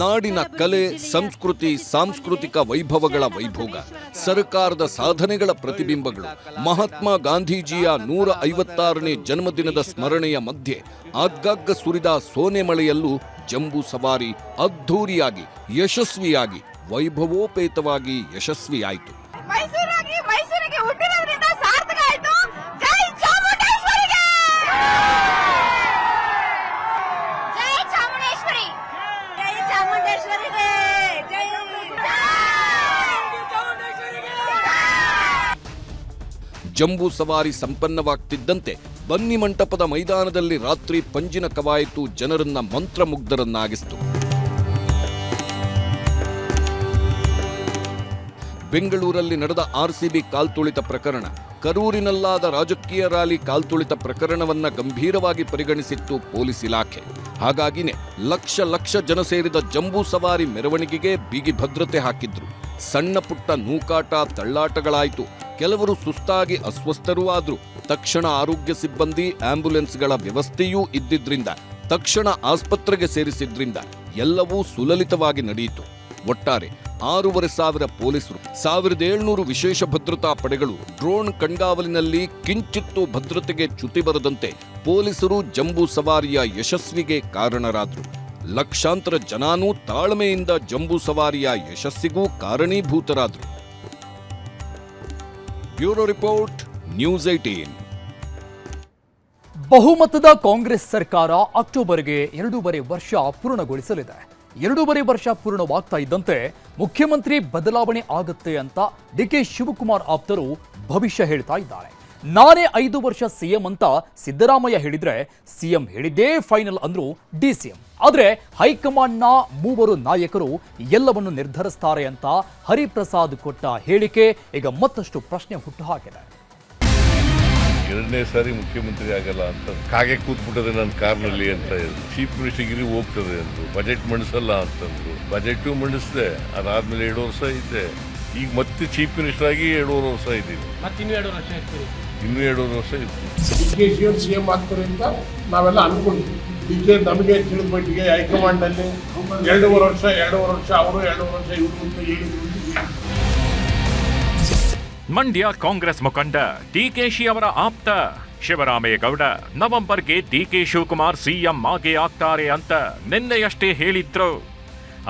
ನಾಡಿನ ಕಲೆ, ಸಂಸ್ಕೃತಿ, ಸಾಂಸ್ಕೃತಿಕ ವೈಭವಗಳ ವೈಭೋಗ, ಸರ್ಕಾರದ ಸಾಧನೆಗಳ ಪ್ರತಿಬಿಂಬಗಳು, ಮಹಾತ್ಮ ಗಾಂಧೀಜಿಯ 156ನೇ ಜನ್ಮದಿನದ ಸ್ಮರಣೆಯ ಮಧ್ಯೆ ಆಗಾಗ ಸುರಿದ ಸೋನೆ ಮಳೆಯಲ್ಲೂ ಜಂಬೂ ಸವಾರಿ ಅದ್ಧೂರಿಯಾಗಿ, ಯಶಸ್ವಿಯಾಗಿ, ವೈಭವೋಪೇತವಾಗಿ ಯಶಸ್ವಿಯಾಯಿತು. ಮೈಸೂರಿಗೆ ಹುಟ್ಟಿರೋದ್ರಿಂದ ಸಾರ್ಥಕ ಆಯ್ತು. ಜೈ ಚಾಮುಂಡೇಶ್ವರಿಗೆ! ಜೈ ಚಾಮುಂಡೇಶ್ವರಿ! ಜೈ ಚಾಮುಂಡೇಶ್ವರಿಗೆ! ಜೈ ಚಾಮುಂಡೇಶ್ವರಿಗೆ! ಜಂಬೂ ಸವಾರಿ ಸಂಪನ್ನವಾಗ್ತಿದ್ದಂತೆ ಬನ್ನಿ ಮಂಟಪದ ಮೈದಾನದಲ್ಲಿ ರಾತ್ರಿ ಪಂಜಿನ ಕವಾಯಿತು ಜನರನ್ನ ಮಂತ್ರಮುಗ್ಧರನ್ನಾಗಿಸಿತು. ಬೆಂಗಳೂರಲ್ಲಿ ನಡೆದ ಆರ್ಸಿಬಿ ಕಾಲ್ತುಳಿತ ಪ್ರಕರಣ, ಕರೂರಿನಲ್ಲಾದ ರಾಜಕೀಯ ರ್ಯಾಲಿ ಕಾಲ್ತುಳಿತ ಪ್ರಕರಣವನ್ನ ಗಂಭೀರವಾಗಿ ಪರಿಗಣಿಸಿತ್ತು ಪೊಲೀಸ್ ಇಲಾಖೆ. ಹಾಗಾಗಿನೇ ಲಕ್ಷ ಜನ ಸೇರಿದ ಜಂಬೂ ಸವಾರಿ ಮೆರವಣಿಗೆಗೆ ಬಿಗಿ ಭದ್ರತೆ ಹಾಕಿದ್ರು. ಸಣ್ಣ ಪುಟ್ಟ ನೂಕಾಟ ತಳ್ಳಾಟಗಳಾಯಿತು. ಕೆಲವರು ಸುಸ್ತಾಗಿ ಅಸ್ವಸ್ಥರೂ ಆದ್ರು. ತಕ್ಷಣ ಆರೋಗ್ಯ ಸಿಬ್ಬಂದಿ ಆಂಬ್ಯುಲೆನ್ಸ್ಗಳ ವ್ಯವಸ್ಥೆಯೂ ಇದ್ದಿದ್ರಿಂದ, ತಕ್ಷಣ ಆಸ್ಪತ್ರೆಗೆ ಸೇರಿಸಿದ್ರಿಂದ ಎಲ್ಲವೂ ಸುಲಲಿತವಾಗಿ ನಡೆಯಿತು. ಒಟ್ಟಾರೆ 6,500 ಪೊಲೀಸರು, 1,700 ವಿಶೇಷ ಭದ್ರತಾ ಪಡೆಗಳು, ಡ್ರೋನ್ ಕಣ್ಗಾವಲಿನಲ್ಲಿ ಕಿಂಚಿತ್ತೂ ಭದ್ರತೆಗೆ ಚ್ಯುತಿ ಬರದಂತೆ ಪೊಲೀಸರು ಜಂಬೂ ಸವಾರಿಯ ಯಶಸ್ವಿಗೆ ಕಾರಣರಾದರು. ಲಕ್ಷಾಂತರ ಜನಾನೂ ತಾಳ್ಮೆಯಿಂದ ಜಂಬೂ ಸವಾರಿಯ ಯಶಸ್ಸಿಗೂ ಕಾರಣೀಭೂತರಾದರು. Bureau report, news 18. ಬಹುಮತದ ಕಾಂಗ್ರೆಸ್ ಸರ್ಕಾರ ಅಕ್ಟೋಬರ್ಗೆ 2.5 ವರ್ಷ ಪೂರ್ಣಗೊಳಿಸಲಿದೆ. 2.5 ವರ್ಷ ಪೂರ್ಣವಾಗ್ತಾ ಇದ್ದಂತೆ ಮುಖ್ಯಮಂತ್ರಿ ಬದಲಾವಣೆ ಆಗುತ್ತೆ ಅಂತ ಡಿಕೆ ಶಿವಕುಮಾರ್ ಆಪ್ತರು ಭವಿಷ್ಯ ಹೇಳ್ತಾ ಇದ್ದಾರೆ. ನಾನೇ 5 ವರ್ಷ ಸಿಎಂ ಅಂತ ಸಿದ್ದರಾಮಯ್ಯ ಹೇಳಿದ್ರೆ ಸಿಎಂ ಹೇಳಿದ್ದೇ ಫೈನಲ್ ಅಂದ್ರು ಡಿಸಿಎಂ. ಆದ್ರೆ ಹೈಕಮಾಂಡ್ನ 3 ನಾಯಕರು ಎಲ್ಲವನ್ನು ನಿರ್ಧರಿಸ್ತಾರೆ ಅಂತ ಹರಿಪ್ರಸಾದ್ ಕೊಟ್ಟ ಹೇಳಿಕೆ ಈಗ ಮತ್ತಷ್ಟು ಪ್ರಶ್ನೆ ಹುಟ್ಟುಹಾಕಿದೆ. 2ನೇ ಸಾರಿ ಮುಖ್ಯಮಂತ್ರಿ ಆಗಲ್ಲ ಅಂತ ಕಾಗೆ ಕೂತ್ಬಿಟ್ಟದೆ ನನ್ನ ಕಾರ್ನಲ್ಲಿ ಅಂತ ಚೀಫ್ ಮಿನಿಸ್ಟರ್ಗಿರಿ ಹೋಗ್ತದೆ ಅಂದ್ರು. ಬಜೆಟ್ ಮಂಡಿಸಲ್ಲ ಅಂತಂದ್ರು. ಬಜೆಟ್ ಮಂಡಿಸಿದೆ, ಅದಾದ್ಮೇಲೆ 2 ವರ್ಷ ಇದ್ದೆ. ಈಗ ಮತ್ತೆ ಚೀಫ್ ಮಿನಿಸ್ಟರ್ ಆಗಿ 2.5 ವರ್ಷ ಇದ್ದೀವಿ. ಇನ್ನೂ 2.5 ವರ್ಷ ಇತ್ತು. ಡಿಕೆ ಸಿಎಂ ಆಗ್ತಾರೆ ಅಂತ ನಾವೆಲ್ಲ ಅನ್ಕೊಂಡಿದ್ವಿ. ಡಿಕೆ ನಮಗೆ ತಿಳಿದ ಮಟ್ಟಿಗೆ ಹೈಕಮಾಂಡ್ ಅಲ್ಲಿ 2.5 ವರ್ಷ ಅವರು 2.5 ವರ್ಷ ಇವರು ಅಂತ ಹೇಳಿದ್ರು. ಮಂಡ್ಯ ಕಾಂಗ್ರೆಸ್ ಮುಖಂಡ ಡಿಕೆಶಿ ಅವರ ಆಪ್ತ ಶಿವರಾಮೇಗೌಡ ನವೆಂಬರ್ಗೆ ಡಿಕೆ ಶಿವಕುಮಾರ್ ಸಿಎಂ ಆಗೇ ಆಗ್ತಾರೆ ಅಂತ ನಿನ್ನೆಯಷ್ಟೇ ಹೇಳಿದ್ರು.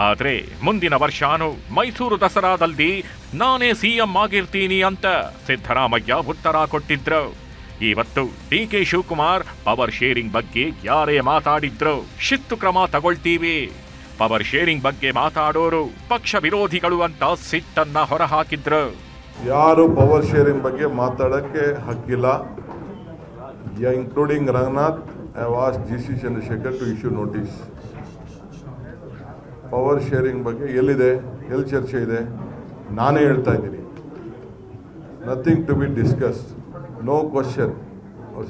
ಆದ್ರೆ ಮುಂದಿನ ವರ್ಷಾನು ಮೈಸೂರು ದಸರಾದಲ್ಲಿ ನಾನೇ ಸಿಎಂ ಆಗಿರ್ತೀನಿ ಅಂತ ಸಿದ್ದರಾಮಯ್ಯ ಉತ್ತರ ಕೊಟ್ಟಿದ್ರು. ಇವತ್ತು ಡಿಕೆ ಶಿವಕುಮಾರ್ ಪವರ್ ಶೇರಿಂಗ್ ಬಗ್ಗೆ ಯಾರೇ ಮಾತಾಡಿದ್ರು ಶಿಸ್ತು ಕ್ರಮ ತಗೊಳ್ತೀವಿ, ಪವರ್ ಶೇರಿಂಗ್ ಬಗ್ಗೆ ಮಾತಾಡೋರು ಪಕ್ಷ ವಿರೋಧಿಗಳು ಅಂತ ಸಿಟ್ಟನ್ನ ಹೊರಹಾಕಿದ್ರು. ಯಾರು ಪವರ್ ಶೇರಿಂಗ್ ಬಗ್ಗೆ ಮಾತಾಡೋಕ್ಕೆ ಹಕ್ಕಿಲ್ಲ. Including Ranganath, I was G C Chandrashekhar to issue notice. Power sharing ಬಗ್ಗೆ ಎಲ್ಲಿದೆ, ಎಲ್ಲಿ ಚರ್ಚೆ ಇದೆ, ನಾನೇ ಹೇಳ್ತಾ ಇದ್ದೀನಿ. Nothing to be discussed, no question.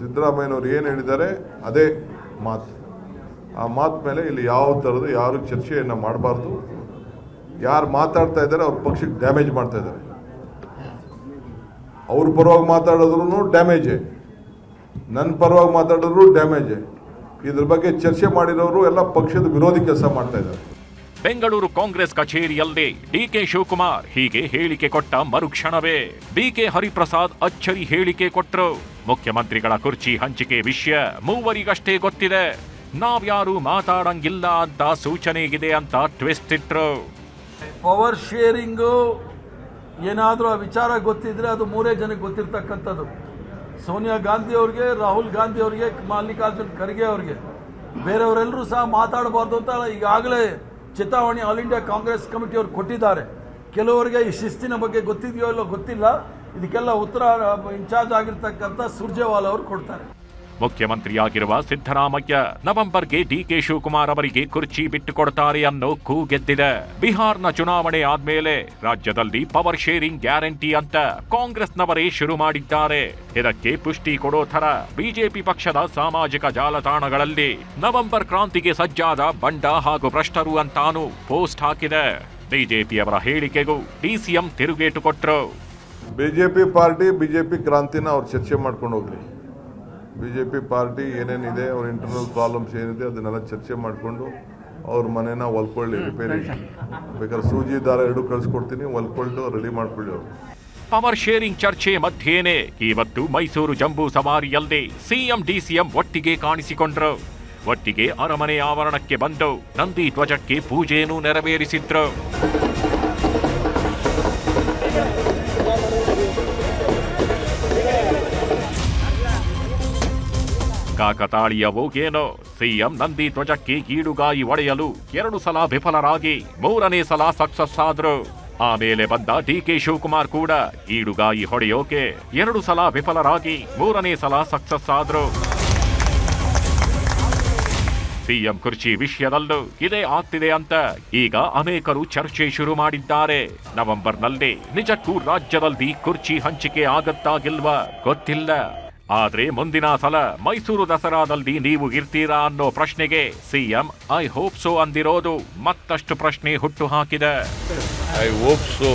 ಸಿದ್ದರಾಮಯ್ಯನವ್ರು ಏನು ಹೇಳಿದ್ದಾರೆ ಅದೇ ಮಾತು. ಆ ಮಾತು ಮೇಲೆ ಇಲ್ಲಿ ಯಾವ ಥರದ್ದು ಯಾರು ಚರ್ಚೆಯನ್ನು ಮಾಡಬಾರ್ದು. ಯಾರು ಮಾತಾಡ್ತಾ ಇದ್ದಾರೆ ಅವ್ರ ಪಕ್ಷಕ್ಕೆ ಡ್ಯಾಮೇಜ್ ಮಾಡ್ತಾ ಇದ್ದಾರೆ. ಅವ್ರ ಪರವಾಗಿ ಮಾತಾಡಿದ್ರು ಡ್ಯಾಮೇಜೇ, ನನ್ನ ಪರವಾಗಿ ಮಾತಾಡಿದ್ರು ಡ್ಯಾಮೇಜೇ. ಇದ್ರ ಬಗ್ಗೆ ಚರ್ಚೆ ಮಾಡಿರೋರು ಎಲ್ಲ ಪಕ್ಷದ ವಿರೋಧಿ ಕೆಲಸ ಮಾಡ್ತಾ ಇದ್ದಾರೆ. ಬೆಂಗಳೂರು ಕಾಂಗ್ರೆಸ್ ಕಚೇರಿಯಲ್ಲಿ ಡಿಕೆ ಶಿವಕುಮಾರ್ ಹೀಗೆ ಹೇಳಿಕೆ ಕೊಟ್ಟ ಮರುಕ್ಷಣವೇ ಡಿಕೆ ಹರಿಪ್ರಸಾದ್ ಅಚ್ಚರಿ ಹೇಳಿಕೆ ಕೊಟ್ರು. ಮುಖ್ಯಮಂತ್ರಿಗಳ ಕುರ್ಚಿ ಹಂಚಿಕೆ ವಿಷಯ ಮೂವರಿಗಷ್ಟೇ ಗೊತ್ತಿದೆ, ನಾವ್ಯಾರು ಮಾತಾಡಂಗಿಲ್ಲ ಅಂತ ಸೂಚನೆಗಿದೆ ಅಂತ ಟ್ವಿಸ್ಟ್ ಇಟ್ರು. ಪವರ್ ಶೇರಿಂಗು ಏನಾದರೂ ಆ ವಿಚಾರ ಗೊತ್ತಿದ್ರೆ ಅದು 3 ಜನಕ್ಕೆ ಗೊತ್ತಿರ್ತಕ್ಕಂಥದ್ದು. ಸೋನಿಯಾ ಗಾಂಧಿ ಅವ್ರಿಗೆ, ರಾಹುಲ್ ಗಾಂಧಿ ಅವ್ರಿಗೆ, ಮಲ್ಲಿಕಾರ್ಜುನ್ ಖರ್ಗೆ ಅವ್ರಿಗೆ. ಬೇರೆಯವರೆಲ್ಲರೂ ಸಹ ಮಾತಾಡಬಾರ್ದು ಅಂತ ಈಗಾಗಲೇ ಚೇತಾವಣಿ ಆಲ್ ಇಂಡಿಯಾ ಕಾಂಗ್ರೆಸ್ ಕಮಿಟಿ ಅವ್ರು ಕೊಟ್ಟಿದ್ದಾರೆ. ಕೆಲವರಿಗೆ ಈ ಶಿಸ್ತಿನ ಬಗ್ಗೆ ಗೊತ್ತಿದೆಯೋ ಇಲ್ಲೋ ಗೊತ್ತಿಲ್ಲ. ಇದಕ್ಕೆಲ್ಲ ಉತ್ತರ ಇನ್ಚಾರ್ಜ್ ಆಗಿರ್ತಕ್ಕಂಥ ಸುರ್ಜೇವಾಲಾ ಅವರು ಕೊಡ್ತಾರೆ. ಮುಖ್ಯಮಂತ್ರಿಯಾಗಿರುವ ಸಿದ್ದರಾಮಯ್ಯ ನವೆಂಬರ್ಗೆ ಡಿಕೆ ಶಿವಕುಮಾರ್ ಅವರಿಗೆ ಕುರ್ಚಿ ಬಿಟ್ಟುಕೊಡ್ತಾರೆ ಅನ್ನೋ ಕೂಗೆದ್ದಿದೆ. ಬಿಹಾರ್ನ ಚುನಾವಣೆ ಆದ್ಮೇಲೆ ರಾಜ್ಯದಲ್ಲಿ ಪವರ್ ಶೇರಿಂಗ್ ಗ್ಯಾರಂಟಿ ಅಂತ ಕಾಂಗ್ರೆಸ್ನವರೇ ಶುರು ಮಾಡಿದ್ದಾರೆ. ಇದಕ್ಕೆ ಪುಷ್ಟಿ ಕೊಡೋ ಥರ ಬಿಜೆಪಿ ಪಕ್ಷದ ಸಾಮಾಜಿಕ ಜಾಲತಾಣಗಳಲ್ಲಿ ನವೆಂಬರ್ ಕ್ರಾಂತಿಗೆ ಸಜ್ಜಾದ ಬಂಡ ಹಾಗೂ ಭ್ರಷ್ಟರು ಅಂತಾನು ಪೋಸ್ಟ್ ಹಾಕಿದೆ. ಬಿಜೆಪಿಯವರ ಹೇಳಿಕೆಗೂ ಡಿಸಿಎಂ ತಿರುಗೇಟು ಕೊಟ್ರು. ಬಿಜೆಪಿ ಪಾರ್ಟಿ ಬಿಜೆಪಿ ಕ್ರಾಂತಿನ ಅವ್ರು ಚರ್ಚೆ ಮಾಡ್ಕೊಂಡು ಹೋಗ್ಲಿ. ಬಿಜೆಪಿ ಪಾರ್ಟಿ ಏನೇನಿದೆ, ಅವ್ರ ಇಂಟರ್ನಲ್ ಪ್ರಾಬ್ಲಮ್ಸ್ ಏನಿದೆ ಅದನ್ನೆಲ್ಲ ಚರ್ಚೆ ಮಾಡಿಕೊಂಡು ಅವ್ರ ಮನೇನ ಹೊಲ್ಕೊಳ್ಳಿ, ರಿಪೇರಿ ಬೇಕಾದ್ರೆ ಸೂಜಿ ದಾರ 2 ಕಳಿಸ್ಕೊಡ್ತೀನಿ, ಹೊಲ್ಕೊಂಡು ರೆಡಿ ಮಾಡ್ಕೊಳ್ಳಿ ಅವರು. ಪವರ್ ಶೇರಿಂಗ್ ಚರ್ಚೆ ಮಧ್ಯೇನೆ ಇವತ್ತು ಮೈಸೂರು ಜಂಬೂ ಸವಾರಿಯಲ್ಲಿ ಸಿಎಂ ಡಿಸಿಎಂ ಒಟ್ಟಿಗೆ ಕಾಣಿಸಿಕೊಂಡ್ರು. ಒಟ್ಟಿಗೆ ಅರಮನೆ ಆವರಣಕ್ಕೆ ಬಂದು ನಂದಿ ಧ್ವಜಕ್ಕೆ ಪೂಜೆಯನ್ನು ನೆರವೇರಿಸಿದ್ರು. ಕಾಕತಾಳೀಯವೋ ಏನೋ ಸಿಎಂ ನಂದಿ ಧ್ವಜಕ್ಕೆ ಗೀಡುಗಾಯಿ ಒಡೆಯಲು 2 ಸಲ ವಿಫಲರಾಗಿ 3ನೇ ಸಲ ಸಕ್ಸಸ್ ಆದ್ರು. ಆಮೇಲೆ ಬಂದ ಡಿಕೆ ಶಿವಕುಮಾರ್ ಕೂಡ ಈಡುಗಾಯಿ ಹೊಡೆಯೋಕೆ 2 ಸಲ ವಿಫಲರಾಗಿ 3ನೇ ಸಲ ಸಕ್ಸಸ್ ಆದ್ರು. ಸಿಎಂ ಕುರ್ಚಿ ವಿಷಯದಲ್ಲೂ ಇದೇ ಆಗ್ತಿದೆ ಅಂತ ಈಗ ಅನೇಕರು ಚರ್ಚೆ ಶುರು ಮಾಡಿದ್ದಾರೆ. ನವೆಂಬರ್ನಲ್ಲಿ ನಿಜಕ್ಕೂ ರಾಜ್ಯದಲ್ಲಿ ಕುರ್ಚಿ ಹಂಚಿಕೆ ಆಗತ್ತಾಗಿಲ್ವಾ ಗೊತ್ತಿಲ್ಲ. ಆದ್ರೆ ಮುಂದಿನ ಸಲ ಮೈಸೂರು ದಸರಾದಲ್ಲಿ ನೀವು ಇರ್ತೀರಾ ಅನ್ನೋ ಪ್ರಶ್ನೆಗೆ ಸಿಎಂ ಐ ಹೋಪ್ ಸೋ ಅಂದಿರೋದು ಮತ್ತಷ್ಟು ಪ್ರಶ್ನೆ ಹುಟ್ಟು ಹಾಕಿದೆ. I hope so.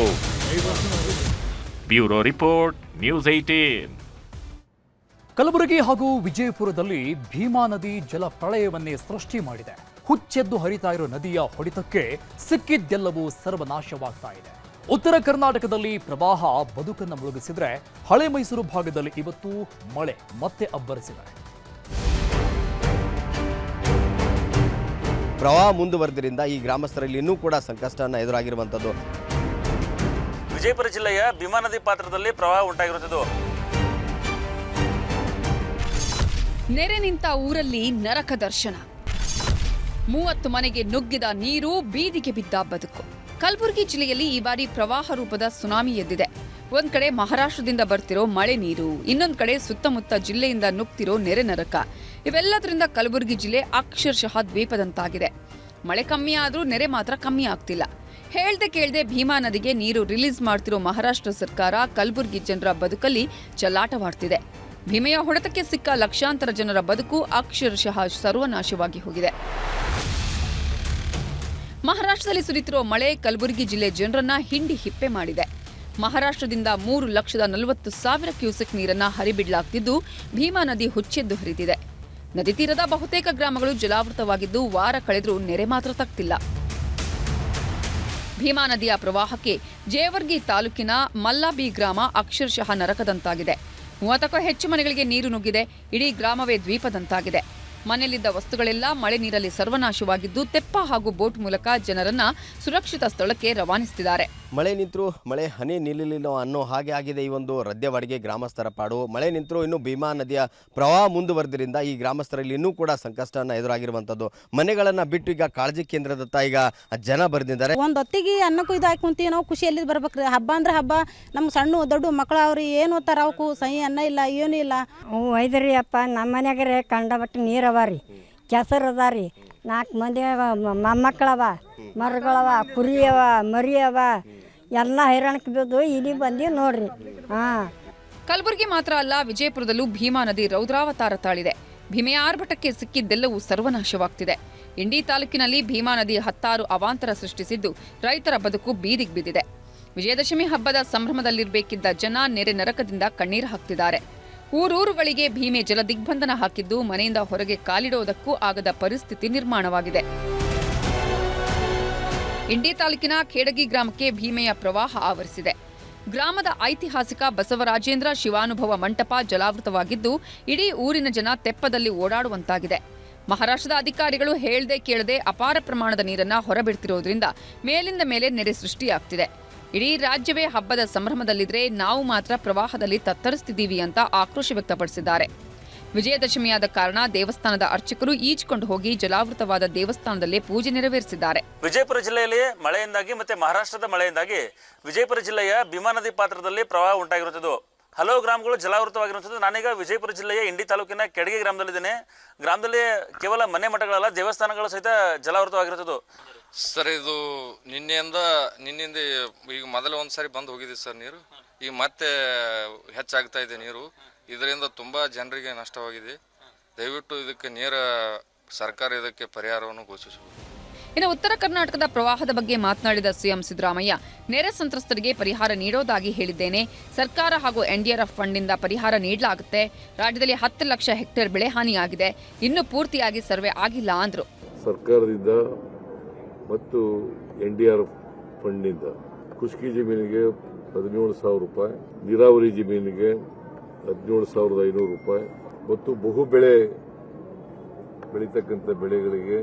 Bureau report, news 18. Kalaburagi ಹಾಗೂ ವಿಜಯಪುರದಲ್ಲಿ ಭೀಮಾ ನದಿ ಜಲ ಪ್ರಳಯವನ್ನೇ ಸೃಷ್ಟಿ ಮಾಡಿದೆ. ಹುಚ್ಚೆದ್ದು ಹರಿತಾ ಇರೋ ನದಿಯ ಹೊಡೆತಕ್ಕೆ ಸಿಕ್ಕಿದ್ದೆಲ್ಲವೂ ಸರ್ವನಾಶವಾಗ್ತಾ ಇದೆ. ಉತ್ತರ ಕರ್ನಾಟಕದಲ್ಲಿ ಪ್ರವಾಹ ಬದುಕನ್ನು ಮುಳುಗಿಸಿದ್ರೆ, ಹಳೆ ಮೈಸೂರು ಭಾಗದಲ್ಲಿ ಇವತ್ತು ಮಳೆ ಮತ್ತೆ ಅಬ್ಬರಿಸಿದೆ. ಪ್ರವಾಹ ಮುಂದುವರೆದ್ರಿಂದ ಈ ಗ್ರಾಮಸ್ಥರಲ್ಲಿ ಇನ್ನೂ ಕೂಡ ಸಂಕಷ್ಟವನ್ನು ಎದುರಾಗಿರುವಂಥದ್ದು. ವಿಜಯಪುರ ಜಿಲ್ಲೆಯ ಭೀಮಾ ನದಿ ಪಾತ್ರದಲ್ಲಿ ಪ್ರವಾಹ ಉಂಟಾಗಿರುತ್ತದೆ. ನೆರೆ ನಿಂತ ಊರಲ್ಲಿ ನರಕ ದರ್ಶನ. 30 ಮನೆಗೆ ನುಗ್ಗಿದ ನೀರು, ಬೀದಿಗೆ ಬಿದ್ದ ಬದುಕು. ಕಲಬುರಗಿ ಜಿಲ್ಲೆಯಲ್ಲಿ ಈ ಬಾರಿ ಪ್ರವಾಹ ರೂಪದ ಸುನಾಮಿ ಎದ್ದಿದೆ. ಒಂದ್ ಕಡೆ ಮಹಾರಾಷ್ಟ್ರದಿಂದ ಬರ್ತಿರೋ ಮಳೆ ನೀರು, ಇನ್ನೊಂದ್ ಕಡೆ ಸುತ್ತಮುತ್ತ ಜಿಲ್ಲೆಯಿಂದ ನುಗ್ತಿರೋ ನೆರೆ ನರಕ. ಇವೆಲ್ಲದರಿಂದ ಕಲಬುರಗಿ ಜಿಲ್ಲೆ ಅಕ್ಷರಶಃ ದ್ವೀಪದಂತಾಗಿದೆ. ಮಳೆ ಕಮ್ಮಿ ಆದ್ರೂ ನೆರೆ ಮಾತ್ರ ಕಮ್ಮಿ ಆಗ್ತಿಲ್ಲ. ಹೇಳ್ದೆ ಕೇಳ್ದೆ ಭೀಮಾ ನದಿಗೆ ನೀರು ರಿಲೀಸ್ ಮಾಡ್ತಿರೋ ಮಹಾರಾಷ್ಟ್ರ ಸರ್ಕಾರ ಕಲಬುರಗಿ ಜನರ ಬದುಕಲ್ಲಿ ಚೆಲ್ಲಾಟವಾಡ್ತಿದೆ. ಭೀಮೆಯ ಹೊಡೆತಕ್ಕೆ ಸಿಕ್ಕ ಲಕ್ಷಾಂತರ ಜನರ ಬದುಕು ಅಕ್ಷರಶಃ ಸರ್ವನಾಶವಾಗಿ ಹೋಗಿದೆ. ಮಹಾರಾಷ್ಟ್ರದಲ್ಲಿ ಸುರಿತಿರೋ ಮಳೆ ಕಲಬುರಗಿ ಜಿಲ್ಲೆ ಜನರನ್ನ ಹಿಂಡಿ ಹಿಪ್ಪೆ ಮಾಡಿದೆ. ಮಹಾರಾಷ್ಟ್ರದಿಂದ 3,40,000 ಕ್ಯೂಸೆಕ್ ನೀರನ್ನ ಹರಿಬಿಡಲಾಗ್ತಿದ್ದು, ಭೀಮಾ ನದಿ ಹುಚ್ಚೆದ್ದು ಹರಿದಿದೆ. ನದಿ ತೀರದ ಬಹುತೇಕ ಗ್ರಾಮಗಳು ಜಲಾವೃತವಾಗಿದ್ದು, ವಾರ ಕಳೆದರೂ ನೆರೆ ಮಾತ್ರ ತಗ್ತಿಲ್ಲ. ಭೀಮಾ ನದಿಯ ಪ್ರವಾಹಕ್ಕೆ ಜೇವರ್ಗಿ ತಾಲೂಕಿನ ಮಲ್ಲಾಬಿ ಗ್ರಾಮ ಅಕ್ಷರಶಃ ನರಕದಂತಾಗಿದೆ. 30ಕ್ಕೂ ಹೆಚ್ಚು ಮನೆಗಳಿಗೆ ನೀರು ನುಗ್ಗಿದೆ. ಇಡೀ ಗ್ರಾಮವೇ ದ್ವೀಪದಂತಾಗಿದೆ. ಮನೆಯಲ್ಲಿದ್ದ ವಸ್ತುಗಳೆಲ್ಲ ಮಳೆ ನೀರಲ್ಲಿ ಸರ್ವನಾಶವಾಗಿದ್ದು, ತೆಪ್ಪ ಹಾಗೂ ಬೋಟ್ ಮೂಲಕ ಜನರನ್ನ ಸುರಕ್ಷಿತ ಸ್ಥಳಕ್ಕೆ ರವಾನಿಸುತ್ತಿದ್ದಾರೆ. ಮಳೆ ನಿಂತರೂ ಮಳೆ ಹನಿ ನಿಲ್ಲಲಿಲ್ಲ ಅನ್ನೋ ಹಾಗೆ ಆಗಿದೆ ಈ ಒಂದು ರದ್ಯವಾಡಿಗೆ ಗ್ರಾಮಸ್ಥರ ಪಾಡು. ಮಳೆ ನಿಂತರೂ ಇನ್ನೂ ಭೀಮಾ ನದಿಯ ಪ್ರವಾಹ ಮುಂದುವರೆದ್ರಿಂದ ಈ ಗ್ರಾಮಸ್ಥರಲ್ಲಿ ಇನ್ನೂ ಕೂಡ ಸಂಕಷ್ಟವನ್ನು ಎದುರಾಗಿರುವಂಥದ್ದು. ಮನೆಗಳನ್ನು ಬಿಟ್ಟು ಈಗ ಕಾಳಜಿ ಕೇಂದ್ರದತ್ತ ಈಗ ಜನ ಬರೆದಿದ್ದಾರೆ. ಒಂದು ಹೊತ್ತಿಗೆ ಅನ್ನಕ್ಕೂ ಇದು ಹಾಕೊಂತೀವಿ ನಾವು, ಖುಷಿಯಲ್ಲಿ ಬರ್ಬೇಕ್ರಿ. ಹಬ್ಬ ಅಂದ್ರೆ ಹಬ್ಬ. ನಮ್ಮ ಸಣ್ಣ ದೊಡ್ಡ ಮಕ್ಕಳು ಅವ್ರಿ ಏನು ಓದ್ತಾರ, ಅವಕ್ಕೂ ಸಹಿ ಅನ್ನ ಇಲ್ಲ, ಏನೂ ಇಲ್ಲ. ಒಯ್ದ್ರಿ ಅಪ್ಪ, ನಮ್ಮ ಮನ್ಯಾಗ್ರೆ ಕಂಡಬಟ್ಟು ನೀರು ಅವ ರೀ, ಕೆಸರು ಅದ ರೀ, 4 ಮಂದಿ ಮೊಮ್ಮಕ್ಕಳವ, ಮರಗಳವ, ಕುರಿ ಅವ, ಮರಿ ಅವ, ಎಲ್ಲ ಹೈರಾಣಕ್ಕೆ ಬಿದ್ದು ಇಲ್ಲಿ ಬಂದು ನೋಡ್ರಿ. ಕಲಬುರಗಿ ಮಾತ್ರ ಅಲ್ಲ, ವಿಜಯಪುರದಲ್ಲೂ ಭೀಮಾ ನದಿ ರೌದ್ರಾವತಾರ ತಾಳಿದೆ. ಭೀಮೆಯ ಆರ್ಭಟಕ್ಕೆ ಸಿಕ್ಕಿದ್ದೆಲ್ಲವೂ ಸರ್ವನಾಶವಾಗ್ತಿದೆ. ಇಂಡಿ ತಾಲೂಕಿನಲ್ಲಿ ಭೀಮಾ ನದಿ 10 ಅವಾಂತರ ಸೃಷ್ಟಿಸಿದ್ದು, ರೈತರ ಬದುಕು ಬೀದಿಗೆ ಬಿದ್ದಿದೆ. ವಿಜಯದಶಮಿ ಹಬ್ಬದ ಸಂಭ್ರಮದಲ್ಲಿರಬೇಕಿದ್ದ ಜನ ನೆರೆ ನರಕದಿಂದ ಕಣ್ಣೀರು ಹಾಕ್ತಿದ್ದಾರೆ. ಊರೂರುಗಳಿಗೆ ಭೀಮೆ ಜಲ ದಿಗ್ಬಂಧನ ಹಾಕಿದ್ದು, ಮನೆಯಿಂದ ಹೊರಗೆ ಕಾಲಿಡೋದಕ್ಕೂ ಆಗದ ಪರಿಸ್ಥಿತಿ ನಿರ್ಮಾಣವಾಗಿದೆ. ಇಂಡಿ ತಾಲೂಕಿನ ಖೇಡಗಿ ಗ್ರಾಮಕ್ಕೆ ಭೀಮೆಯ ಪ್ರವಾಹ ಆವರಿಸಿದೆ. ಗ್ರಾಮದ ಐತಿಹಾಸಿಕ ಬಸವರಾಜೇಂದ್ರ ಶಿವಾನುಭವ ಮಂಟಪ ಜಲಾವೃತವಾಗಿದ್ದು, ಇಡೀ ಊರಿನ ಜನ ತೆಪ್ಪದಲ್ಲಿ ಓಡಾಡುವಂತಾಗಿದೆ. ಮಹಾರಾಷ್ಟ್ರದ ಅಧಿಕಾರಿಗಳು ಹೇಳ್ದೆ ಕೇಳದೆ ಅಪಾರ ಪ್ರಮಾಣದ ನೀರನ್ನ ಹೊರಬಿಡ್ತಿರೋದ್ರಿಂದ ಮೇಲಿಂದ ಮೇಲೆ ನೆರೆ ಸೃಷ್ಟಿಯಾಗ್ತಿದೆ. ಇಡೀ ರಾಜ್ಯವೇ ಹಬ್ಬದ ಸಂಭ್ರಮದಲ್ಲಿದ್ರೆ ನಾವು ಮಾತ್ರ ಪ್ರವಾಹದಲ್ಲಿ ತತ್ತರಿಸ್ತಿದ್ದೀವಿ ಅಂತ ಆಕ್ರೋಶ ವ್ಯಕ್ತಪಡಿಸಿದ್ದಾರೆ. ವಿಜಯದಶಮಿಯಾದ ಕಾರಣ ದೇವಸ್ಥಾನದ ಅರ್ಚಕರು ಈಜಿಕೊಂಡು ಹೋಗಿ ಜಲಾವೃತವಾದ ದೇವಸ್ಥಾನದಲ್ಲೇ ಪೂಜೆ ನೆರವೇರಿಸಿದ್ದಾರೆ. ವಿಜಯಪುರ ಜಿಲ್ಲೆಯಲ್ಲಿ ಮಳೆಯಿಂದಾಗಿ ಮತ್ತೆ ಮಹಾರಾಷ್ಟ್ರದ ಮಳೆಯಿಂದಾಗಿ ವಿಜಯಪುರ ಜಿಲ್ಲೆಯ ಭೀಮಾ ನದಿ ಪಾತ್ರದಲ್ಲಿ ಪ್ರವಾಹ ಉಂಟಾಗಿರುತ್ತದೆ. ಹಲವು ಗ್ರಾಮಗಳು ಜಲಾವೃತವಾಗಿರುತ್ತದೆ. ನಾನೀಗ ವಿಜಯಪುರ ಜಿಲ್ಲೆಯ ಇಂಡಿ ತಾಲೂಕಿನ ಕೆಡಗಿ ಗ್ರಾಮದಲ್ಲಿದ್ದೇನೆ. ಗ್ರಾಮದಲ್ಲಿ ಕೇವಲ ಮನೆ ಮಠಗಳಲ್ಲ, ದೇವಸ್ಥಾನಗಳು ಸಹಿತ ಜಲಾವೃತವಾಗಿರುತ್ತದೆ. ಸರ್, ಇದು ನಿನ್ನೆಯಿಂದ ಈಗ ಮೊದಲು ಒಂದ್ಸಾರಿ ಬಂದು ಹೋಗಿದೆ ಸರ್ ನೀರು. ಈಗ ಮತ್ತೆ ಹೆಚ್ಚಾಗ್ತಾ ಇದೆ ನೀರು. ಇದರಿಂದ ತುಂಬಾ ಜನರಿಗೆ ನಷ್ಟವಾಗಿದೆ. ದಯವಿಟ್ಟು ಇದಕ್ಕೆ ನೇರ ಸರ್ಕಾರ ಇದಕ್ಕೆ ಪರಿಹಾರವನ್ನು ಘೋಷಿಸಬಹುದು. ಇನ್ನು ಉತ್ತರ ಕರ್ನಾಟಕದ ಪ್ರವಾಹದ ಬಗ್ಗೆ ಮಾತನಾಡಿದ ಸಿಎಂ ಸಿದ್ದರಾಮಯ್ಯ, ನೆರೆ ಸಂತ್ರಸ್ತರಿಗೆ ಪರಿಹಾರ ನೀಡೋದಾಗಿ ಹೇಳಿದ್ದೇನೆ. ಸರ್ಕಾರ ಹಾಗೂ ಎನ್ಡಿಆರ್ಎಫ್ ಫಂಡ್ನಿಂದ ಪರಿಹಾರ ನೀಡಲಾಗುತ್ತೆ. ರಾಜ್ಯದಲ್ಲಿ 10 ಲಕ್ಷ ಹೆಕ್ಟೇರ್ ಬೆಳೆ ಹಾನಿಯಾಗಿದೆ. ಇನ್ನೂ ಪೂರ್ತಿಯಾಗಿ ಸರ್ವೆ ಆಗಿಲ್ಲ ಅಂದ್ರು. ಸರ್ಕಾರದಿಂದ ಮತ್ತು ಎನ್ಡಿಆರ್ಎಫ್ ಫಂಡ್ನಿಂದ ಖುಷ್ಕಿ ಜಮೀನಿಗೆ 17,000 ರೂಪಾಯಿ, ನೀರಾವರಿ ಜಮೀನಿಗೆ 17,500 ರೂಪಾಯಿ ಮತ್ತು ಬಹು ಬೆಳೆ ಬೆಳೀತಕ್ಕಂಥ ಬೆಳೆಗಳಿಗೆ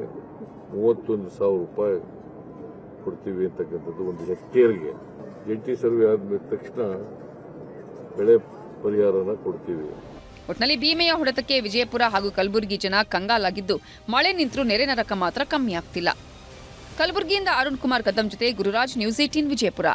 31,000 ರೂಪಾಯಿ ಕೊಡ್ತೀವಿ ಅಂತಕ್ಕಂಥದ್ದು. ಒಂದು ಹೆಕ್ಟೇರ್ಗೆ ಜಂಟಿ ಸರ್ವೆ ಆದ ತಕ್ಷಣ ಬೆಳೆ ಪರಿಹಾರನ ಕೊಡ್ತೀವಿ. ಒಟ್ನಲ್ಲಿ ಭೀಮೆಯ ಹೊಡೆತಕ್ಕೆ ವಿಜಯಪುರ ಹಾಗೂ ಕಲಬುರಗಿ ಜನ ಕಂಗಾಲಾಗಿದ್ದು, ಮಳೆ ನಿಂತರೂ ನೆರೆ ನರಕ ಮಾತ್ರ ಕಮ್ಮಿ ಆಗ್ತಿಲ್ಲ. ಕಲಬುರಗಿಯಿಂದ ಅರುಣ್ ಕುಮಾರ್ ಕದಂ ಜೊತೆ ಗುರುರಾಜ್, ನ್ಯೂಸ್ 18 ವಿಜಯಪುರ.